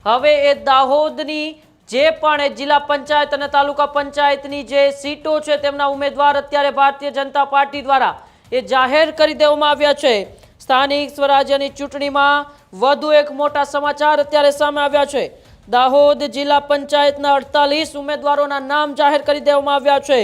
હવે એ દાહોદની જે પણ જિલ્લા પંચાયત અને તાલુકા પંચાયતની જે સીટો છે તેમના ઉમેદવાર અત્યારે ભારતીય જનતા પાર્ટી દ્વારા એ જાહેર કરી દેવામાં આવ્યા છે। સ્થાનિક સ્વરાજ્યની ચૂંટણીમાં વધુ એક મોટા સમાચાર અત્યારે સામે આવ્યા છે। દાહોદ જિલ્લા પંચાયતના 48 ઉમેદવારોના નામ જાહેર કરી દેવામાં આવ્યા છે।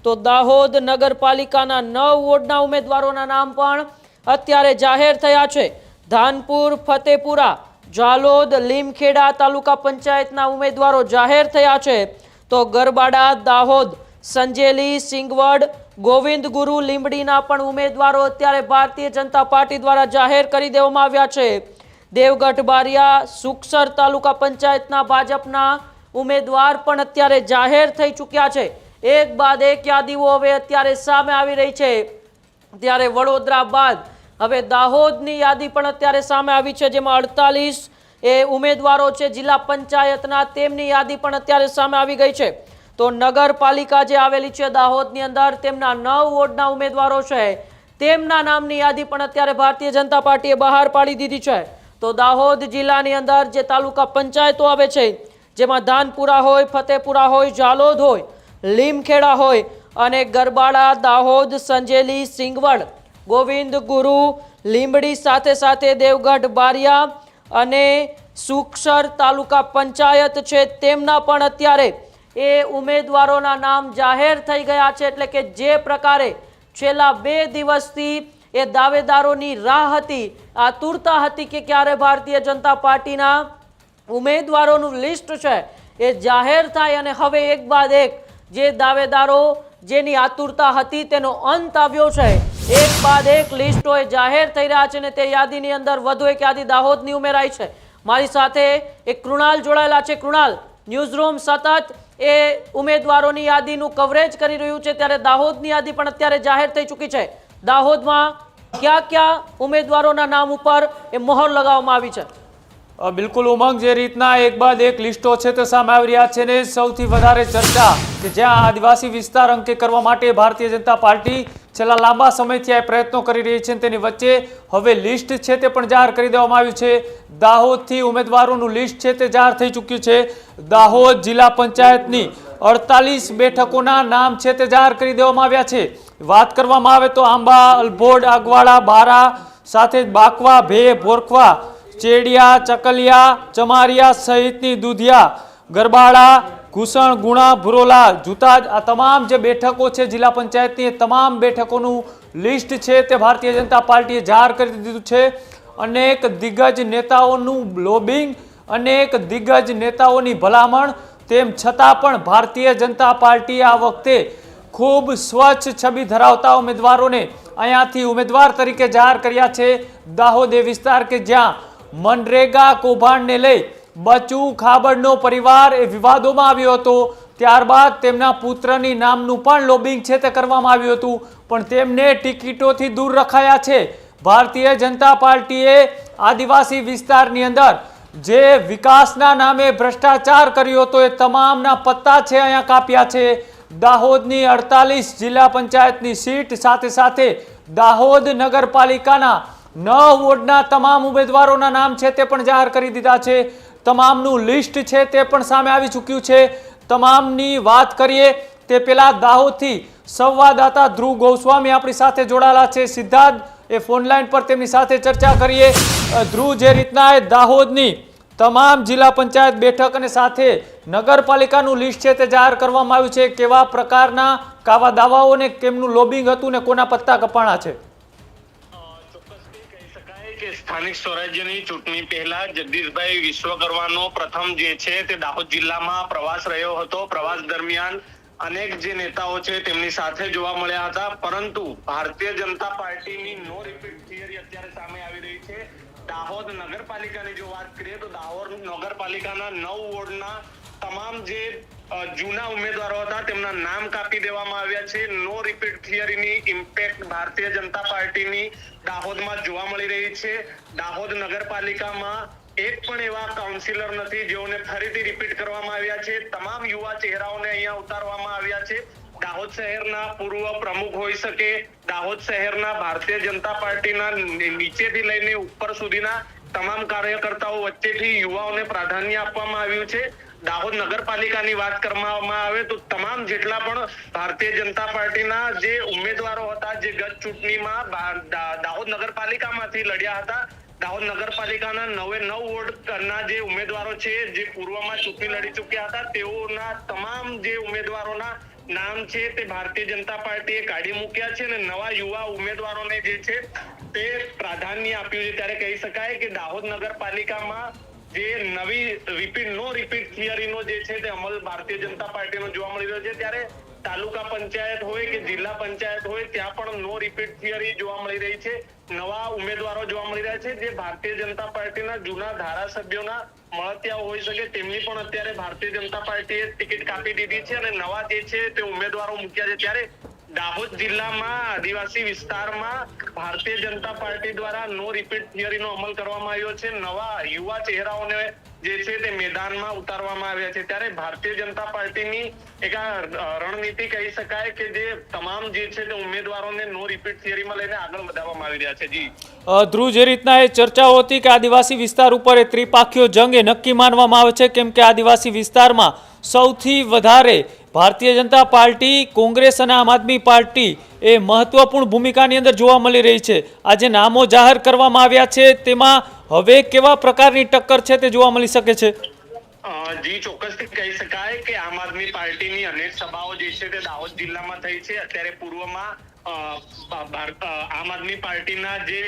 તો દાહોદ નગરપાલિકાના 9 વોર્ડના ઉમેદવારોના નામ પણ અત્યારે જાહેર થયા છે। ધાનપુર, ફતેપુરા, જાલોદ, લીમખેડા તાલુકા પંચાયતના ઉમેદવારો જાહેર થયા છે। તો ગરબાડા, દાહોદ, સંજેલી, સિંગવડ, ગોવિંદગુરુ, લીંબડીના પણ ઉમેદવારો અત્યારે ભારતીય જનતા પાર્ટી દ્વારા જાહેર કરી દેવામાં આવ્યા છે। દેવગઢ બારિયા, સુખસર તાલુકા પંચાયતના ભાજપના ઉમેદવાર પણ અત્યારે જાહેર થઈ ચૂક્યા છે। એક બાદ એક યાદીઓ હવે અત્યારે સામે આવી રહી છે। ત્યારે વડોદરા બાદ હવે દાહોદની યાદી પણ અત્યારે સામે આવી છે, જેમાં 48 ઉમેદવારો છે જિલ્લા પંચાયતના, તેમની યાદી પણ અત્યારે સામે આવી ગઈ છે। તો નગરપાલિકા જે આવેલી છે દાહોદની અંદર, તેમના 9 વોર્ડના ઉમેદવારો છે, તેમના નામની યાદી પણ અત્યારે ભારતીય જનતા પાર્ટીએ બહાર પાડી દીધી છે। તો દાહોદ જિલ્લાની અંદર જે તાલુકા પંચાયતો આવે છે, જેમાં ધાનપુરા હોય, ફતેપુરા હોય, જાલોદ હોય, લીમખેડા હોય અને ગરબાડા, દાહોદ, સંજેલી, સિંગવડ, ગોવિંદગુરુ, લીંબડી સાથે સાથે દેવગઢ બારિયા અને સુખસર તાલુકા પંચાયત છે, તેમના પણ અત્યારે એ ઉમેદવારોના નામ જાહેર થઈ ગયા છે। એટલે કે જે પ્રકારે છેલ્લા 2 દિવસથી એ દાવેદારોની રાહ હતી, આતુરતા હતી કે ક્યારે ભારતીય જનતા પાર્ટીના ઉમેદવારોનું લિસ્ટ છે એ જાહેર થાય, અને હવે એક બાદ એક જે દાવેદારો જેની આતુરતા હતી તેનો અંત આવ્યો છે। એક બાદ એક લિસ્ટો એ જાહેર થઈ રહ્યા છે, અને તે યાદીની અંદર વધુ એક યાદી દાહોદની ઉમેરાઈ છે। મારી સાથે એક કૃણાલ જોડાયેલા છે। કૃણાલ, ન્યૂઝરૂમ સતત એ ઉમેદવારોની યાદીનું કવરેજ કરી રહ્યું છે, ત્યારે દાહોદની યાદી પણ અત્યારે જાહેર થઈ ચૂકી છે। દાહોદમાં ક્યાં ક્યાં ઉમેદવારોના નામ ઉપર એ મહોર લગાવવામાં આવી છે? બિલકુલ ઉમંગ, જે રીતના એક બાદ એક લિસ્ટો છે તે સામે આવી રહ્યા છે ને સૌથી વધારે ચર્ચા કે જ્યાં આદિવાસી વિસ્તાર અંકે કરવા માટે ભારતીય જનતા પાર્ટી છેલ્લા લાંબા સમયથી આ પ્રયત્નો કરી રહી છે, તેની વચ્ચે હવે લિસ્ટ છે તે પણ જાહેર કરી દેવામાં આવ્યું છે। દાહોદથી ઉમેદવારોનું લિસ્ટ છે તે જાહેર થઈ ચૂક્યું છે। દાહોદ જિલ્લા પંચાયતની 48 બેઠકોના નામ છે તે જાહેર કરી દેવામાં આવ્યા છે। વાત કરવામાં આવે તો આંબા, અલભોડ, આગવાડા, બારા સાથે બાકવા, ભે, ભોરખવા, ચેડિયા, ચકલિયા, ચમારિયા સહિતની દુધિયા, ગરબાડા, ઘૂસણ, ગુણા, ભુરોલા, જુતાજ, આ તમામ જે બેઠકો છે જિલ્લા પંચાયતની, તમામ બેઠકોનું લિસ્ટ છે તે ભારતીય જનતા પાર્ટીએ જાહેર કરી દીધું છે। અનેક દિગ્ગજ નેતાઓનું લોબિંગ, અનેક દિગ્ગજ નેતાઓની ભલામણ, તેમ છતાં પણ ભારતીય જનતા પાર્ટીએ આ વખતે ખૂબ સ્વચ્છ છબી ધરાવતા ઉમેદવારોને અહીંયાથી ઉમેદવાર તરીકે જાહેર કર્યા છે। દાહોદ એ વિસ્તાર કે જ્યાં મનરેગા કૌભાંડને લઈ બચુ ખાબડનો પરિવાર એ વિવાદોમાં આવ્યો હતો, ત્યારબાદ તેમના પુત્રની નામનું પણ લોબિંગ છે તે કરવામાં આવ્યું હતું, પણ તેમને ટિકિટોથી દૂર રખાયા છે। ભારતીય જનતા પાર્ટીએ આદિવાસી વિસ્તારની અંદર જે વિકાસના નામે ભ્રષ્ટાચાર કર્યો હતો એ તમામના પત્તા છે અહીંયા કાપ્યા છે। દાહોદની 48 જિલ્લા પંચાયતની સીટ સાથે સાથે દાહોદ નગરપાલિકાના 9 વોર્ડના તમામ ઉમેદવારોના નામ છે તે પણ જાહેર કરી દીધા છે। તમામનું લિસ્ટ છે તે પણ સામે આવી ચૂક્યું છે। તમામની વાત કરીએ તે પહેલા દાહોદથી સંવાદદાતા ધ્રુવ ગોસ્વામી આપણી સાથે જોડાયેલા છે, સીધા જ એ ફોનલાઈન પર તેમની સાથે ચર્ચા કરીએ। ધ્રુવ, જે રીતના એ દાહોદની તમામ જિલ્લા પંચાયત બેઠક અને સાથે નગરપાલિકાનું લિસ્ટ છે તે જાહેર કરવામાં આવ્યું છે, કેવા પ્રકારના કાવા દાવાઓને કેમનું લોબિંગ હતું ને કોના પત્તા કપાણા છે? કે સ્થાનિક સ્વરાજ્યની ચૂંટણી પહેલા જગદીશભાઈ વિશ્વકર્માનો પ્રથમ જે છે તે દાહોદ જિલ્લામાં પ્રવાસ રહ્યો હતો। પ્રવાસ દરમિયાન અનેક જે નેતાઓ છે તેમની સાથે જોવા મળ્યા હતા, પરંતુ ભારતીય જનતા પાર્ટીની નો રિપીટ થિયરી અત્યારે સામે આવી રહી છે। દાહોદ નગરપાલિકાની જો વાત કરીએ તો દાહોદ નગરપાલિકાના 9 વોર્ડના તમામ જે જૂના ઉમેદવારો હતા તેમના નામ કાપી દેવામાં આવ્યા છે। નો રિપીટ થિયરીની ઇમ્પેક્ટ ભારતીય જનતા પાર્ટીની દાહોદમાં જોવા મળી રહી છે। દાહોદ નગરપાલિકામાં એક પણ એવા કાઉન્સિલર નથી જેઓને ફરીથી રિપીટ કરવામાં આવ્યા છે। તમામ યુવા ચહેરાઓને અહીંયા ઉતારવામાં આવ્યા છે। દાહોદ શહેરના પૂર્વ પ્રમુખ હોઈ શકે, દાહોદ શહેરના ભારતીય જનતા પાર્ટીના નીચેથી લઈને ઉપર સુધીના તમામ કાર્યકર્તાઓ વચ્ચેથી યુવાઓને પ્રાધાન્ય આપવામાં આવ્યું છે. દાહોદ નગરપાલિકાની વાત કરવામાં આવે તો તમામ જેટલા પણ ભારતીય જનતા પાર્ટીના જે ઉમેદવારો હતા, જે ગત ચૂંટણીમાં દાહોદ નગરપાલિકામાંથી લડ્યા હતા, દાહોદ નગરપાલિકાના 9 વોર્ડના જે ઉમેદવારો છે, જે પૂર્વમાં ચૂંટણી લડી ચૂક્યા હતા, તેઓના તમામ જે ઉમેદવારોના નામ છે તે ભારતીય જનતા પાર્ટીએ કાઢી મૂક્યા છે અને નવા યુવા ઉમેદવારોને જે છે તે પ્રાધાન્ય આપ્યું છે. ત્યારે કહી શકાય કે દાહોદ નગરપાલિકામાં જે નવી નો રિપીટ થિયરીનો જે છે તે અમલ ભારતીય જનતા પાર્ટીનો જોવા મળી રહ્યો છે. ત્યારે તાલુકા પંચાયત હોય કે જિલ્લા પંચાયત હોય, ત્યાં પણ નો રિપીટ થિયરી જોવા મળી રહી છે. નવા ઉમેદવારો જોવા મળી રહ્યા છે, જે ભારતીય જનતા પાર્ટીના જૂના ધારાસભ્યોના મળતિયાઓ હોઈ શકે, તેમની પણ અત્યારે ભારતીય જનતા પાર્ટીએ ટિકિટ કાપી દીધી છે અને નવા જે છે તે ઉમેદવારો મૂક્યા છે. ત્યારે દાહોદ જિલ્લામાં આદિવાસી વિસ્તારમાં ભારતીય જનતા પાર્ટી દ્વારા નો રિપીટ થિયરીનો અમલ કરવામાં આવ્યો છે. નવા યુવા ચહેરાઓને જે છે તે મેદાનમાં ઉતારવામાં આવ્યા છે. ત્યારે ભારતીય જનતા પાર્ટીની એક આ રણનીતિ કહી શકાય કે જે તમામ જે છે તે ઉમેદવારોને નો રિપીટ થિયરીમાં લઈને આગળ વધારવામાં આવી રહ્યા છે. જી ધ્રુવ, જે રીતના એ ચર્ચાઓ હતી કે આદિવાસી વિસ્તાર ઉપર એ ત્રિપાખીયો જંગ એ નક્કી માનવામાં આવે છે, કેમ કે આદિવાસી વિસ્તારમાં સૌથી વધારે ભારતીય જનતા પાર્ટી, કોંગ્રેસ અને આમ આદમી પાર્ટી એ મહત્વપૂર્ણ ભૂમિકાની અંદર જોવા મળી રહી છે. આજે નામો જાહેર કરવામાં આવ્યા છે, તેમાં હવે કેવા પ્રકારની ટક્કર છે તે જોવા મળી શકે છે? જી, ચોક્કસથી કહી શકાય કે આમ આદમી પાર્ટીની અનેક સભાઓ જે છે તે દાહોદ જિલ્લામાં થઈ છે. અત્યારે પૂર્વમાં આમ આદમી પાર્ટીના જે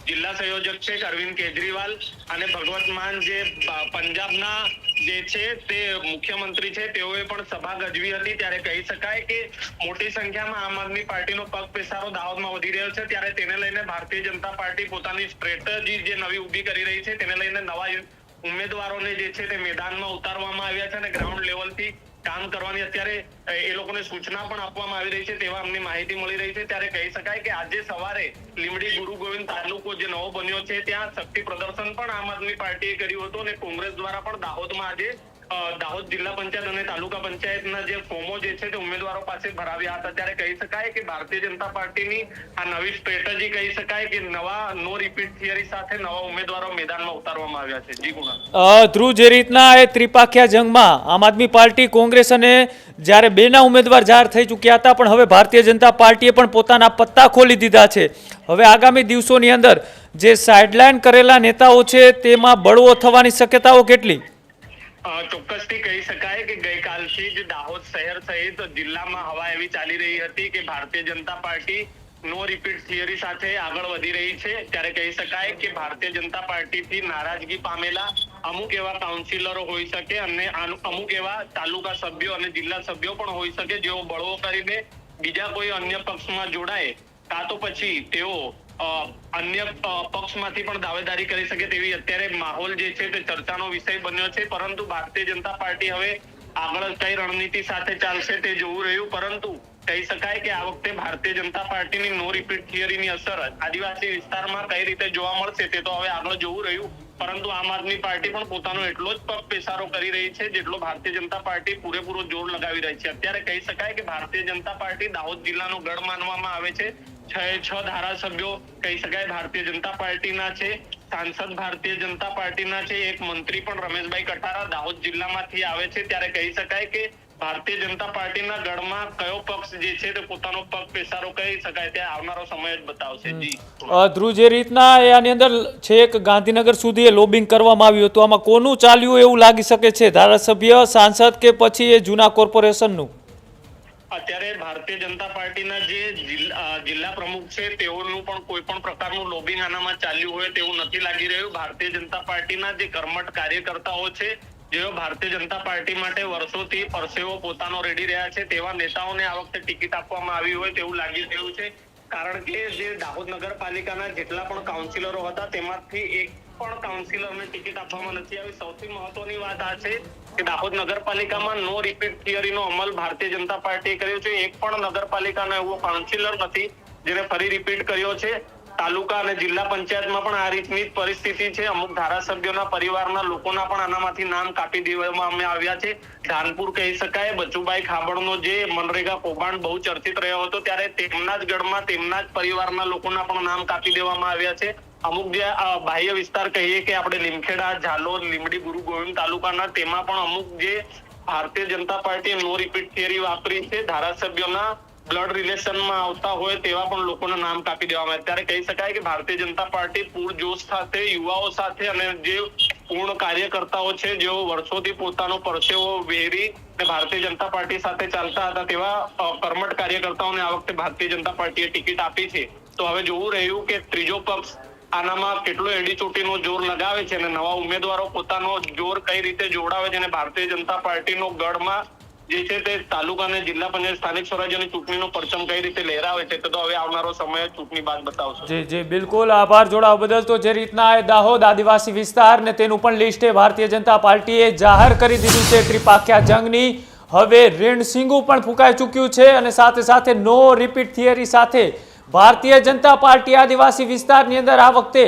જિલ્લા સંયોજક છે અરવિંદ કેજરીવાલ અને ભગવત માન જે પંજાબના જે છે તે મુખ્યમંત્રી છે, તેઓએ પણ સભા ગજવી હતી. ત્યારે કહી શકાય કે મોટી સંખ્યામાં આમ આદમી પાર્ટીનો પગ પેસારો દાહોદમાં વધી રહ્યો છે. ત્યારે તેને લઈને ભારતીય જનતા પાર્ટી પોતાની સ્ટ્રેટેજી જે નવી ઊભી કરી રહી છે, તેને લઈને નવા ઉમેદવારોને જે છે તે મેદાનમાં ઉતારવામાં આવ્યા છે અને ગ્રાઉન્ડ લેવલથી કામ કરવાની અત્યારે એ લોકોને સૂચના પણ આપવામાં આવી રહી છે, તેવા અમને માહિતી મળી રહી છે. ત્યારે કહી શકાય કે આજે સવારે લીંબડી ગુરુ ગોવિંદ તાલુકો જે નવો બન્યો છે, ત્યાં શક્તિ પ્રદર્શન પણ આમ આદમી પાર્ટીએ કર્યું હતું અને કોંગ્રેસ દ્વારા પણ દાહોદમાં આજે દાહોદ જિલ્લા પંચાયત અને તાલુકા પંચાયતના જે ફોર્મો જે છે તે ઉમેદવારો પાસે ભરાવ્યા હતા. ત્યારે કહી શકાય કે ભારતીય જનતા પાર્ટીની આ નવી સ્ટ્રેટેજી કહી શકાય કે નવા નો રિપીટ થિયરી સાથે નવા ઉમેદવારો મેદાનમાં ઉતારવામાં આવ્યા છે. જી ગુણા. ધ્રુવ, જે રીતના એ ત્રિપાખિયા જંગમાં આમ આદમી પાર્ટી, કોંગ્રેસ અને જ્યારે બેના ઉમેદવાર જાહેર થઈ ચૂક્યા હતા, પણ હવે ભારતીય જનતા પાર્ટીએ પણ પોતાના પત્તા ખોલી દીધા છે. હવે આગામી દિવસોની અંદર જે સાઇડલાઇન કરેલા નેતાઓ છે તેમાં બળવો થવાની શક્યતાઓ કેટલી? ચોક્કસથી કહી શકાય કે ગઈકાલથી જ દાહોદ શહેર સહિત જિલ્લામાં હવા એવી ચાલી રહી હતી કે ભારતીય જનતા પાર્ટી નો રિપીટ થિયરી સાથે આગળ વધી રહી છે. ત્યારે કહી શકાય કે ભારતીય જનતા પાર્ટીથી નારાજગી પામેલા અમુક એવા કાઉન્સિલરો હોઈ શકે અને અમુક એવા તાલુકા સભ્યો અને જિલ્લા સભ્યો પણ હોઈ શકે, જેઓ બળવો કરીને બીજા કોઈ અન્ય પક્ષમાં જોડાય, કાં તો પછી તેઓ અન્ય પક્ષમાંથી પણ દાવેદારી કરી શકે તેવી અત્યારે માહોલ જે છે તે ચર્ચાનો વિષય બન્યો છે. પરંતુ ભારતીય જનતા પાર્ટી હવે આગળ કઈ રણનીતિ સાથે ચાલશે તે જોવું રહ્યું. પરંતુ કહી શકાય કે આ વખતે ભારતીય જનતા પાર્ટીની નો રિપીટ થિયરીની અસર આદિવાસી વિસ્તારમાં કઈ રીતે જોવા મળશે તે તો હવે આગળ જોવું રહ્યું. પરંતુ આમ આદમી પાર્ટી પણ પોતાનો એટલો જ પગ પેસારો કરી રહી છે જેટલો ભારતીય જનતા પાર્ટી પૂરેપૂરો જોર લગાવી રહી છે. અત્યારે કહી શકાય કે ભારતીય જનતા પાર્ટી દાહોદ જિલ્લાનો ગઢ માનવામાં આવે છે. 6 ધારાસભ્યો કહી શકાય ભારતીય જનતા પાર્ટીના છે, સાંસદ ભારતીય જનતા પાર્ટીના છે, એક મંત્રી પણ રમેશભાઈ કટારા દાહોદ જિલ્લામાંથી આવે છે. ત્યારે કહી શકાય કે ભારતીય જનતા પાર્ટીના ગઢમાં કયો પક્ષ જે છે તે પોતાનો પગ પેસારો કહી શકાય તે આવનારો સમય જ બતાવશે. જી ધ્રુવ, જે રીતના આની અંદર છેક ગાંધીનગર સુધી લોબિંગ કરવામાં આવ્યું હતું, આમાં કોનું ચાલ્યું એવું લાગી શકે છે? ધારાસભ્ય, સાંસદ કે પછી એ જૂના કોર્પોરેશનનું? અત્યારે ભારતીય જનતા પાર્ટીના જે જિલ્લા પ્રમુખ છે તેઓનું પણ કોઈ પણ પ્રકારનું લોબિંગ આનામાં ચાલ્યું હોય તેવું નથી લાગી રહ્યું. ભારતીય જનતા પાર્ટીના જે કર્મઠ કાર્યકર્તાઓ છે, જેઓ ભારતીય જનતા પાર્ટી માટે વર્ષોથી પરસેવો પોતાનો રેડી રહ્યા છે, તેવા નેતાઓને આ વખતે ટિકિટ આપવામાં આવી હોય તેવું લાગી રહ્યું છે. કારણ કે જે દાહોદ નગરપાલિકાના જેટલા પણ કાઉન્સિલરો હતા તેમાંથી એક પણ કાઉન્સિલરને ટિકિટ આપવામાં નથી આવી. સૌથી મહત્વની વાત આ છે કે દાહોદ નગરપાલિકામાં નો રિપીટ થિયરીનો અમલ ભારતીય જનતા પાર્ટીએ કર્યો છે. એક પણ નગરપાલિકાનો એવો કાઉન્સિલર નથી જેને ફરી રિપીટ કર્યો છે. તાલુકા અને જિલ્લા પંચાયતમાં પણ આ રીતની જ પરિસ્થિતિ છે. અમુક ધારાસભ્યોના પરિવારના લોકોના પણ આનામાંથી નામ કાપી દેવામાં આવ્યા છે. ધાનપુર કહી શકાય, બચુભાઈ ખાબડનો જે મનરેગા કૌભાંડ બહુ ચર્ચિત રહ્યો હતો, ત્યારે તેમના જ ગઢમાં તેમના જ પરિવારના લોકોના પણ નામ કાપી દેવામાં આવ્યા છે. અમુક જે બાહ્ય વિસ્તાર કહીએ કે આપણે લીમખેડા, ઝાલોદ, લીંબડી, ગુરુ ગોવિંદ તાલુકાના, તેમાં પણ અમુક જે ભારતીય જનતા પાર્ટીએ નો રિપીટ થિયરી વાપરી છે, ધારાસભ્યોના બ્લડ રિલેશનમાં આવતા હોય તેવા પણ લોકોના નામ કાપી દેવામાં આવ્યા. ત્યારે કહી શકાય કે ભારતીય જનતા પાર્ટી પૂરજોશ સાથે, યુવાઓ સાથે અને જે પૂર્ણ કાર્યકર્તાઓ છે, જેઓ વર્ષોથી પોતાનો પરસેવો વેરી અને ભારતીય જનતા પાર્ટી સાથે ચાલતા હતા, તેવા કર્મઠ કાર્યકર્તાઓને આ વખતે ભારતીય જનતા પાર્ટીએ ટિકિટ આપી છે. તો હવે જોવું રહ્યું કે ત્રીજો પક્ષ આનામાં કેટલો એડીચોટીનો જોર લગાવે છે અને નવા ઉમેદવારો પોતાનો જોર કઈ રીતે જોડાવે છે અને ભારતીય જનતા પાર્ટીનો ગઢમાં જે છે તે તાલુકા અને જિલ્લા પંચાયત સ્થાનિક સ્વરાજ્યની ચૂંટણીનો પરચમ કઈ રીતે લહેરાવે છે, તો હવે આવનારો સમય ચૂંટણી બાદ બતાવશે. જી જી બિલકુલ, આભાર જોડાવા બદલ. તો જે રીતના એ દાહોદ આદિવાસી વિસ્તાર ને તેનું પણ લિસ્ટ ભારતીય જનતા પાર્ટીએ જાહેર કરી દીધું છે ત્રિપાખ્યા જંગની. હવે રેણસિંગુ પણ ફૂંકાઈ ચૂક્યું છે અને સાથે સાથે નો રિપીટ થિયરી સાથે ભારતીય જનતા પાર્ટી આદિવાસી વિસ્તારની અંદર આ વખતે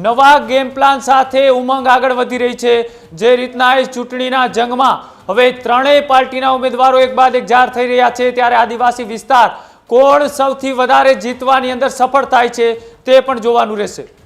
નવા ગેમ પ્લાન સાથે ઉમંગ આગળ વધી રહી છે. જે રીતના એ ચૂંટણીના જંગમાં હવે ત્રણેય પાર્ટીના ઉમેદવારો એક બાદ એક જાહેર થઈ રહ્યા છે, ત્યારે આદિવાસી વિસ્તાર કોણ સૌથી વધારે જીતવાની અંદર સફળ થાય છે તે પણ જોવાનું રહેશે.